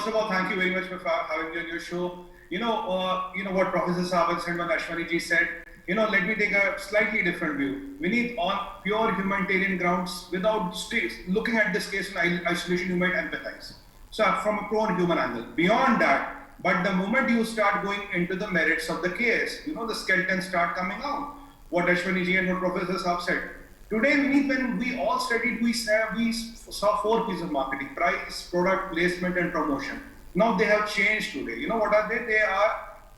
first of all, thank you very much for having me on your show. You know what Professor Saab and Ashwani ji said. Let me take a slightly different view. We need on pure humanitarian grounds, without looking at this case in isolation, you might empathize. So from a pro-human angle. Beyond that, but the moment you start going into the merits of the case, the skeletons start coming out. What Ashwani ji and what Professor Saab said. Today, when we all studied, we saw 4 pieces of marketing: price, product, placement, and promotion. Now they have changed today. You know what are they? They are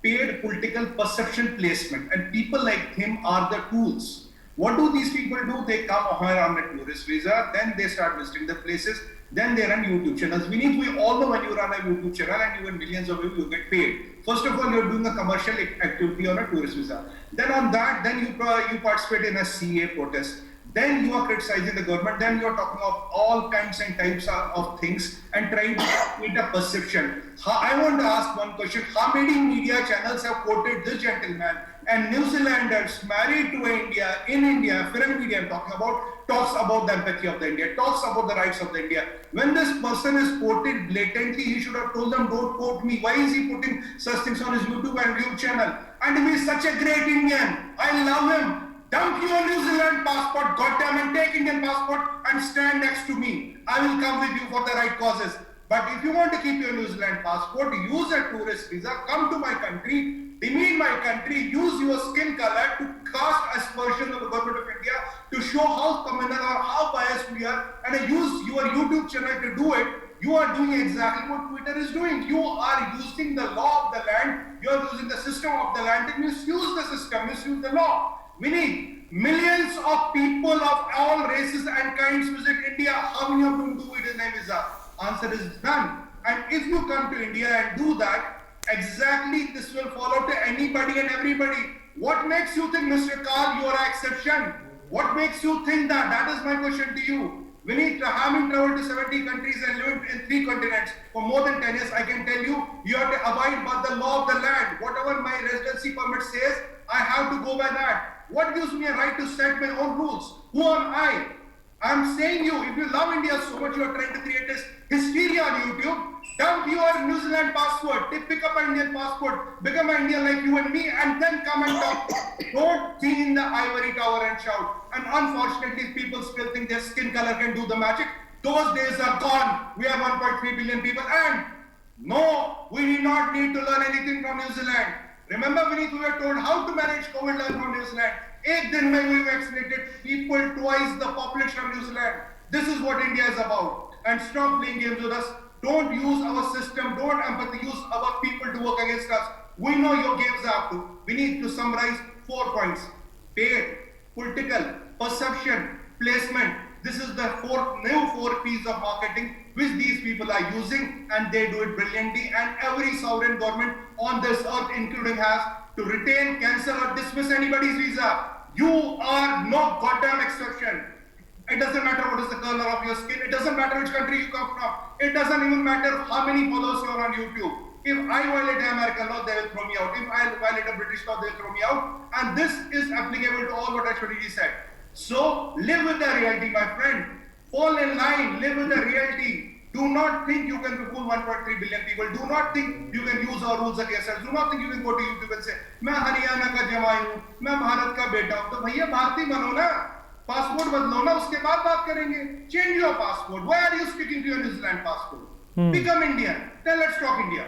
paid political perception placement, and people like him are the tools. What do these people do? They come here on a tourist visa, then they start visiting the places, then they run YouTube channels. We all know when you run a YouTube channel and you win millions of views, you get paid. First of all, you're doing a commercial activity on a tourist visa. Then on that, then you participate in a CA protest. Then you are criticizing the government, then you are talking of all kinds and types of things and trying to create a perception. I want to ask one question. How many media channels have quoted this gentleman and New Zealanders married to India, in India, film media I'm talking about, talks about the empathy of the India, talks about the rights of the India. When this person is quoted blatantly, he should have told them, don't quote me. Why is he putting such things on his YouTube and YouTube channel? And he is such a great Indian. I love him. Dump your New Zealand passport, goddamn, and take Indian passport and stand next to me. I will come with you for the right causes. But if you want to keep your New Zealand passport, use a tourist visa, come to my country, demean my country, use your skin color to cast aspersions on the government of India to show how communal or how biased we are, and use your YouTube channel to do it. You are doing exactly what Twitter is doing. You are using the law of the land, you are using the system of the land to misuse the system, misuse the law. We need millions of people of all races and kinds visit India. How many of them do it in a visa? Answer is none. And if you come to India and do that, exactly this will follow to anybody and everybody. What makes you think, Mr. Karl, you are an exception? What makes you think that? That is my question to you. We need to having traveled to 70 countries and lived in 3 continents for more than 10 years. I can tell you, you have to abide by the law of the land. Whatever my residency permit says, I have to go by that. What gives me a right to set my own rules? Who am I? I'm saying you, if you love India so much, you are trying to create this hysteria on YouTube. Dump your New Zealand passport, pick up an Indian passport, become an Indian like you and me, and then come and talk. Don't be in the ivory tower and shout. And unfortunately, people still think their skin color can do the magic. Those days are gone. We have 1.3 billion people, and no, we do not need to learn anything from New Zealand. Remember, we were told how to manage COVID from New Zealand. 1 दिन में we vaccinated people twice the population of New Zealand. This is what India is about. And stop playing games with us. Don't use our system. Don't use our people to work against us. We know your games are up to. We need to summarize 4 points: paid, political, perception, placement. This is the new 4 P's of marketing which these people are using, and they do it brilliantly. And every sovereign government on this earth, including has, to retain, cancel, or dismiss anybody's visa. You are no goddamn exception. It doesn't matter what is the color of your skin. It doesn't matter which country you come from. It doesn't even matter how many followers you are on YouTube. If I violate American law, they will throw me out. If I violate a British law, they will throw me out. And this is applicable to all what Ashwani said. So live with the reality, my friend. Fall in line, live with the reality. Do not think you can fool 1.3 billion people. Do not think you can use our rules against us. Do not think you can go to YouTube and say, मैं हरियाणा का जवाई हूँ, मैं भारत का बेटा हूँ. तो भैया भारतीय बनो ना, पासपोर्ट बदलो ना, उसके बाद बात करेंगे. Change your passport. Why are you sticking to your New Zealand passport? Become Indian. Then let's talk India.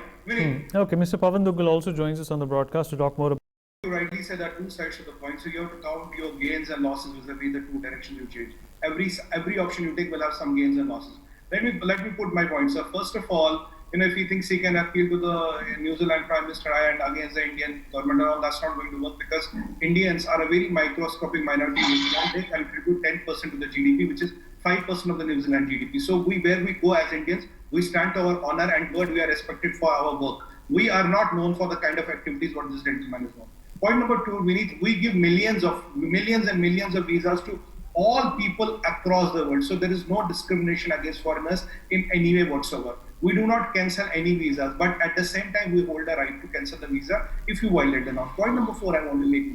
Okay, Mr. Pavan Duggal also joins us on the broadcast to talk more about. You rightly said there are 2 sides to the coin, so you have to count your gains and losses vis-a-vis the 2 directions you change. Every option you take will have some gains and losses. Let me put my points. So first of all, if he thinks he can appeal to the New Zealand Prime Minister and against the Indian government and all, that's not going to work, because Indians are a very microscopic minority in New Zealand. They contribute 10% to the GDP, which is 5% of the New Zealand GDP. So where we go as Indians, we stand to our honor, and third, we are respected for our work. We are not known for the kind of activities what this gentleman is known. Point number 2, we give millions and millions of visas to all people across the world. So there is no discrimination against foreigners in any way whatsoever. We do not cancel any visas, but at the same time, we hold a right to cancel the visa if you violate the law. Point number 4, I want to make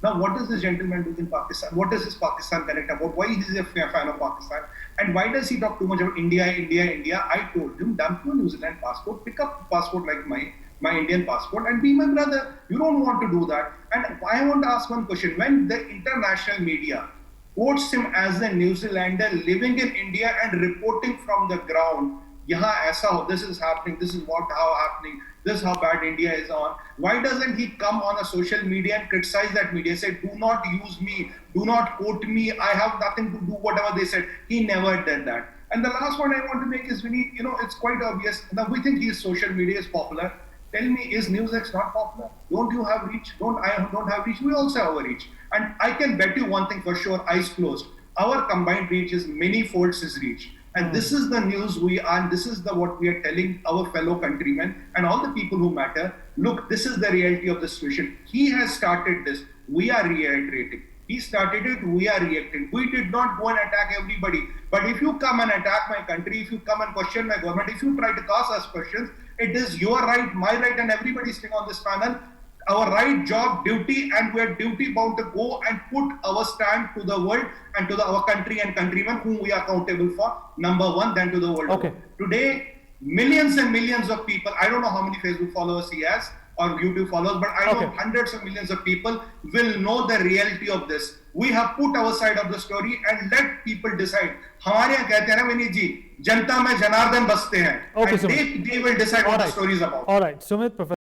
Now, what does this gentleman do in Pakistan? What does his Pakistan connect about? Why is he a fan of Pakistan? And why does he talk too much about India, India, India? I told him, dump your New Zealand passport, pick up a passport like my Indian passport, and be my brother. You don't want to do that. And I want to ask one question. When the international media quotes him as a New Zealander living in India and reporting from the ground, yahan aisa ho, this is happening, this is how happening, this is how bad India is on. Why doesn't he come on a social media and criticize that media? Say, do not use me, do not quote me, I have nothing to do, whatever they said. He never did that. And the last point I want to make is, Vinny, it's quite obvious. Now we think social media is popular. Tell me, is NewsX not popular? Don't you have reach? I don't have reach? We also have a reach. And I can bet you one thing for sure, eyes closed. Our combined reach is many folds his reach. And this is the news we are, and this is what we are telling our fellow countrymen and all the people who matter. Look, this is the reality of the situation. He has started this. We are reiterating. He started it, we are reacting. We did not go and attack everybody. But if you come and attack my country, if you come and question my government, if you try to cause us questions, it is your right, my right, and everybody sitting on this panel, our right, job, duty, and we're duty bound to go and put our stand to the world and to our country and countrymen whom we are accountable for, number one, then to the world. Okay. Today, millions and millions of people, I don't know how many Facebook followers he has or YouTube followers, but I know hundreds of millions of people will know the reality of this. We have put our side of the story and let people decide. हमारे यहाँ कहते हैं ना विनीत जी, जनता में जनार्दन बसते हैं, and they will decide what the story is about. All right, Sumit, Professor.